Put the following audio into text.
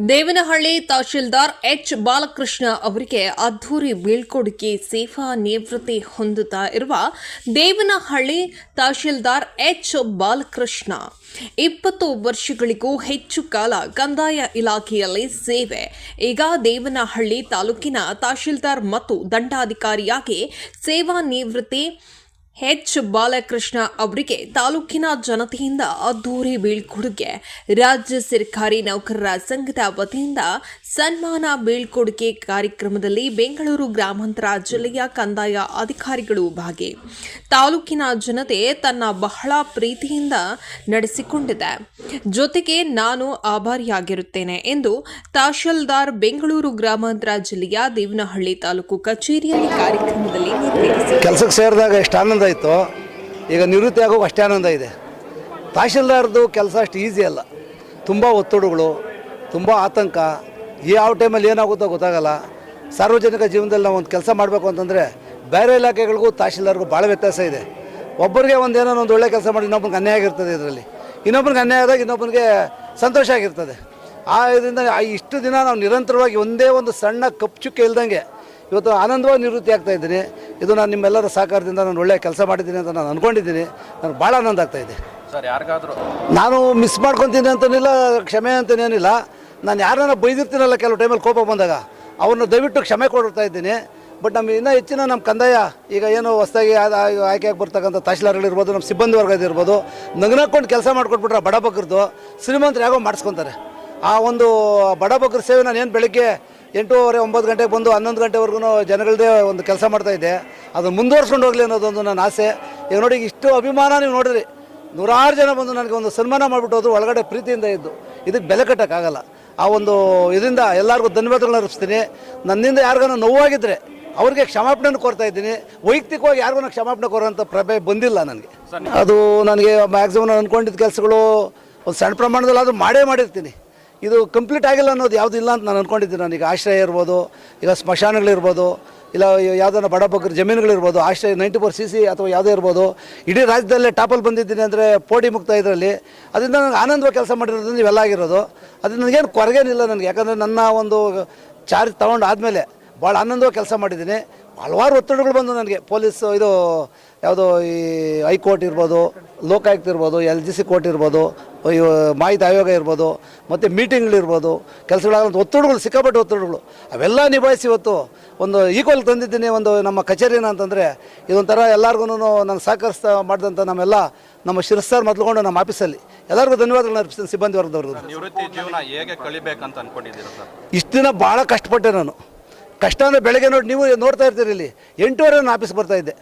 Devanahalli tahsildar H Balakrishna ಅವರಿಗೆ ಅದ್ಧೂರಿ ಬೀಳ್ಕೊಡುಗೆ ಸೇವಾ ನಿವೃತ್ತಿ ಹೊಂದುತ್ತಾ ಇರುವ ದೇವನಹಳ್ಳಿ ತಹಶೀಲ್ದಾರ್ ಎಚ್ ಬಾಲಕೃಷ್ಣ 20 ವರ್ಷಗಳಿಗೂ ಹೆಚ್ಚು ಕಾಲ ಕಂದಾಯ ಇಲಾಖೆಯಲ್ಲಿ ಸೇವೆ. ಈಗ ದೇವನಹಳ್ಳಿ ತಾಲೂಕಿನ ತಹಶೀಲ್ದಾರ್ ಮತ್ತು ದಂಡಾಧಿಕಾರಿಯಾಗಿ ಸೇವಾ ನಿವೃತ್ತಿ ಎಚ್ ಬಾಲಕೃಷ್ಣ ಅವರಿಗೆ ತಾಲೂಕಿನ ಜನತೆಯಿಂದ ಅದ್ಧೂರಿ ಬೀಳ್ಕೊಡುಗೆ. ರಾಜ್ಯ ಸರ್ಕಾರಿ ನೌಕರರ ಸಂಘದ ವತಿಯಿಂದ ಸನ್ಮಾನ ಬೀಳ್ಕೊಡುಗೆ ಕಾರ್ಯಕ್ರಮದಲ್ಲಿ ಬೆಂಗಳೂರು ಗ್ರಾಮಾಂತರ ಜಿಲ್ಲೆಯ ಕಂದಾಯ ಅಧಿಕಾರಿಗಳು ಭಾಗಿ. ತಾಲೂಕಿನ ಜನತೆ ತನ್ನ ಬಹಳ ಪ್ರೀತಿಯಿಂದ ನಡೆಸಿಕೊಂಡಿದೆ. ಜೊತೆಗೆ ನಾನು ಆಭಾರಿಯಾಗಿರುತ್ತೇನೆ ಎಂದು ತಹಶೀಲ್ದಾರ್ ಬೆಂಗಳೂರು ಗ್ರಾಮಾಂತರ ಜಿಲ್ಲೆಯ ದೇವನಹಳ್ಳಿ ತಾಲೂಕು ಕಚೇರಿಯಲ್ಲಿ ಕಾರ್ಯಕ್ರಮದಲ್ಲಿ ನಿರ್ವಹಿಸಿದರು. ಕೆಲಸಕ್ಕೆ ಸೇರಿದಾಗ ಎಷ್ಟು ಆನಂದ ಇತ್ತು, ಈಗ ನಿವೃತ್ತಿ ಆಗೋಕೆ ಅಷ್ಟೇ ಆನಂದ ಇದೆ. ತಹಶೀಲ್ದಾರ್ದು ಕೆಲಸ ಅಷ್ಟು ಈಸಿ ಅಲ್ಲ. ತುಂಬ ಒತ್ತಡಗಳು, ತುಂಬ ಆತಂಕ, ಯಾವ ಟೈಮಲ್ಲಿ ಏನಾಗುತ್ತೋ ಗೊತ್ತಾಗಲ್ಲ. ಸಾರ್ವಜನಿಕ ಜೀವನದಲ್ಲಿ ನಾವು ಒಂದು ಕೆಲಸ ಮಾಡಬೇಕು ಅಂತಂದರೆ ಬೇರೆ ಇಲಾಖೆಗಳಿಗೂ ತಹಶೀಲ್ದಾರ್ಗೂ ಭಾಳ ವ್ಯತ್ಯಾಸ ಇದೆ. ಒಬ್ಬರಿಗೆ ಏನೋ ಒಂದು ಒಳ್ಳೆ ಕೆಲಸ ಮಾಡಿ ಇನ್ನೊಬ್ಬನಿಗೆ ಅನ್ಯಾಯ ಆಗಿರ್ತದೆ. ಇದರಲ್ಲಿ ಇನ್ನೊಬ್ಬನಿಗೆ ಅನ್ಯಾಯ ಆದಾಗ ಇನ್ನೊಬ್ಬನಿಗೆ ಸಂತೋಷ ಆಗಿರ್ತದೆ. ಇದರಿಂದ ಇಷ್ಟು ದಿನ ನಾವು ನಿರಂತರವಾಗಿ ಒಂದೇ ಒಂದು ಸಣ್ಣ ಕಪ್ಪು ಚುಕ್ಕೆ ಇಲ್ದಂಗೆ ಇವತ್ತು ಆನಂದವಾಗಿ ನಿವೃತ್ತಿ ಆಗ್ತಾ ಇದ್ದೀನಿ. ಇದು ನಾನು ನಿಮ್ಮೆಲ್ಲರ ಸಹಕಾರದಿಂದ ನಾನು ಒಳ್ಳೆಯ ಕೆಲಸ ಮಾಡಿದ್ದೀನಿ ಅಂತ ನಾನು ಅಂದ್ಕೊಂಡಿದ್ದೀನಿ. ನನಗೆ ಭಾಳ ಆನಂದ ಆಗ್ತಾಯಿದೆ. ಸರ್, ಯಾರಿಗಾದರೂ ನಾನು ಮಿಸ್ ಮಾಡ್ಕೊತೀನಿ ಅಂತನಿಲ್ಲ, ಕ್ಷಮೆ ಅಂತನೇನಿಲ್ಲ. ನಾನು ಯಾರನ್ನ ಬೈದಿರ್ತೀನಲ್ಲ ಕೆಲವು ಟೈಮಲ್ಲಿ ಕೋಪ ಬಂದಾಗ ಅವ್ರನ್ನ ದಯವಿಟ್ಟು ಕ್ಷಮೆ ಕೊಡ್ತಾ ಇದ್ದೀನಿ. ಬಟ್ ನಮಗೆ ಇನ್ನೂ ಹೆಚ್ಚಿನ ನಮ್ಮ ಕಂದಾಯ ಈಗ ಏನು ಹೊಸದಾಗಿ ಆಯ್ಕೆಯಾಗಿ ಬರ್ತಕ್ಕಂಥ ತಹಶೀಲ್ದಾರ್ಗಳಿರ್ಬೋದು, ನಮ್ಮ ಸಿಬ್ಬಂದಿ ವರ್ಗ ಇರ್ಬೋದು, ನಗ್ನಾಕೊಂಡು ಕೆಲಸ ಮಾಡಿಕೊಟ್ಬಿಟ್ರೆ ಬಡಬಗ್ರದ್ದು ಶ್ರೀಮಂತರು ಯಾಗೋ ಮಾಡಿಸ್ಕೊತಾರೆ. ಆ ಒಂದು ಬಡಬಗ್ರ ಸೇವೆ ನಾನು ಏನು ಬೆಳಗ್ಗೆ 8:30 9 ಗಂಟೆಗೆ ಬಂದು 11 ಗಂಟೆವರೆಗೂ ಜನಗಳದೇ ಒಂದು ಕೆಲಸ ಮಾಡ್ತಾಯಿದ್ದೆ. ಅದನ್ನು ಮುಂದುವರ್ಸ್ಕೊಂಡು ಹೋಗಲಿ ಅನ್ನೋದೊಂದು ನನ್ನ ಆಸೆ. ಈಗ ನೋಡಿ, ಇಷ್ಟು ಅಭಿಮಾನ ನೀವು ನೋಡಿದ್ರಿ, ನೂರಾರು ಜನ ಬಂದು ನನಗೆ ಒಂದು ಸನ್ಮಾನ ಮಾಡಿಬಿಟ್ಟು ಹೋದ್ರು. ಒಳಗಡೆ ಪ್ರೀತಿಯಿಂದ ಇದ್ದು ಇದಕ್ಕೆ ಬೆಲೆ ಕಟ್ಟೋಕ್ಕಾಗಲ್ಲ. ಆ ಒಂದು ಇದರಿಂದ ಎಲ್ಲರಿಗೂ ಧನ್ಯವಾದಗಳನ್ನ ಅರ್ಪಿಸ್ತೀನಿ. ನನ್ನಿಂದ ಯಾರಿಗಾನ ನೋವಾಗಿದ್ದರೆ ಅವ್ರಿಗೆ ಕ್ಷಮಾಪಣೆಯನ್ನು ಕೋರ್ತಾ ಇದ್ದೀನಿ. ವೈಯಕ್ತಿಕವಾಗಿ ಯಾರಿಗೂ ಕ್ಷಮಾಪಣೆ ಕೋರೋಂಥ ಪ್ರಭೆ ಬಂದಿಲ್ಲ ನನಗೆ. ಅದು ನನಗೆ ಮ್ಯಾಕ್ಸಿಮಮ್ ನಾನು ಅಂದ್ಕೊಂಡಿದ್ದ ಕೆಲಸಗಳು ಒಂದು ಸಣ್ಣ ಪ್ರಮಾಣದಲ್ಲಿ ಆದರೂ ಮಾಡಿರ್ತೀನಿ. ಇದು ಕಂಪ್ಲೀಟ್ ಆಗಿಲ್ಲ ಅನ್ನೋದು ಯಾವುದೂ ಇಲ್ಲ ಅಂತ ನಾನು ಅಂದ್ಕೊಂಡಿದ್ದೀನಿ. ನಾನೀಗ ಆಶ್ರಯ ಇರ್ಬೋದು, ಈಗ ಸ್ಮಶಾನಗಳಿರ್ಬೋದು, ಇಲ್ಲ ಯಾವುದನ್ನ ಬಡಬಗ್ಗರ ಜಮೀನುಗಳಿರ್ಬೋದು, ಆಶ್ರಯ 94 CC ಅಥವಾ ಯಾವುದೇ ಇರ್ಬೋದು, ಇಡೀ ರಾಜ್ಯದಲ್ಲೇ ಟಾಪಲ್ಲಿ ಬಂದಿದ್ದೀನಿ ಅಂದರೆ ಪೋಡಿ ಮುಕ್ತ ಇದರಲ್ಲಿ. ಅದರಿಂದ ನನಗೆ ಆನಂದವಾಗಿ ಕೆಲಸ ಮಾಡಿರೋದ್ರಿಂದ ಇವೆಲ್ಲ ಆಗಿರೋದು. ಅದರಿಂದ ನನಗೇನು ಕೊರಗೇನಿಲ್ಲ ನನಗೆ. ಯಾಕಂದರೆ ನನ್ನ ಒಂದು ಚಾರ್ಜ್ ತೊಗೊಂಡು ಆದಮೇಲೆ ಭಾಳ ಆನಂದವಾಗಿ ಕೆಲಸ ಮಾಡಿದ್ದೀನಿ. ಹಲವಾರು ಒತ್ತಡಗಳು ಬಂದು ನನಗೆ. ಪೊಲೀಸ್ ಇದು ಯಾವುದೋ ಈ ಹೈಕೋರ್ಟ್ ಇರ್ಬೋದು, ಲೋಕಾಯುಕ್ತ ಇರ್ಬೋದು, LGC ಕೋರ್ಟ್ ಇರ್ಬೋದು, ಮಾಹಿತಿ ಆಯೋಗ ಇರ್ಬೋದು, ಮತ್ತು ಮೀಟಿಂಗ್ಗಳಿರ್ಬೋದು, ಕೆಲಸಗಳಾಗಂಥ ಒತ್ತಡಗಳು, ಸಿಕ್ಕಾಪಟ್ಟೆ ಒತ್ತಡಗಳು, ಅವೆಲ್ಲ ನಿಭಾಯಿಸಿ ಇವತ್ತು ಒಂದು ಈಕ್ವಲ್ ತಂದಿದ್ದೀನಿ ಒಂದು ನಮ್ಮ ಕಚೇರಿನ ಅಂತಂದರೆ. ಇದೊಂಥರ ಎಲ್ಲರಿಗೂ ನಾನು ಸಹಕರಿಸ್ತಾ ಮಾಡಿದಂಥ ನಮ್ಮ ಶಿರಸ್ತಾರ್ ಮೊದಲುಕೊಂಡು ನಮ್ಮ ಆಫೀಸಲ್ಲಿ ಎಲ್ಲರಿಗೂ ಧನ್ಯವಾದಗಳನ್ನ ಅರ್ಪಿಸ್ತೀನಿ. ಸಿಬ್ಬಂದಿ ವರ್ಗದವ್ರಿಗೆ ನಿವೃತ್ತಿ ಜೀವನ ಹೇಗೆ ಕಳಿಬೇಕಂತ ಅಂದ್ಕೊಂಡಿದ್ದೀರಾ ಸರ್? ಇಷ್ಟು ದಿನ ಭಾಳ ಕಷ್ಟಪಟ್ಟೆ ನಾನು. ಕಷ್ಟ ಅಂದರೆ ಬೆಳಗ್ಗೆ ನೋಡಿ, ನೀವು ನೋಡ್ತಾ ಇರ್ತೀರಿ, ಇಲ್ಲಿ 8:30 ನಾನು ಆಫೀಸ್ ಬರ್ತಾಯಿದ್ದೆ.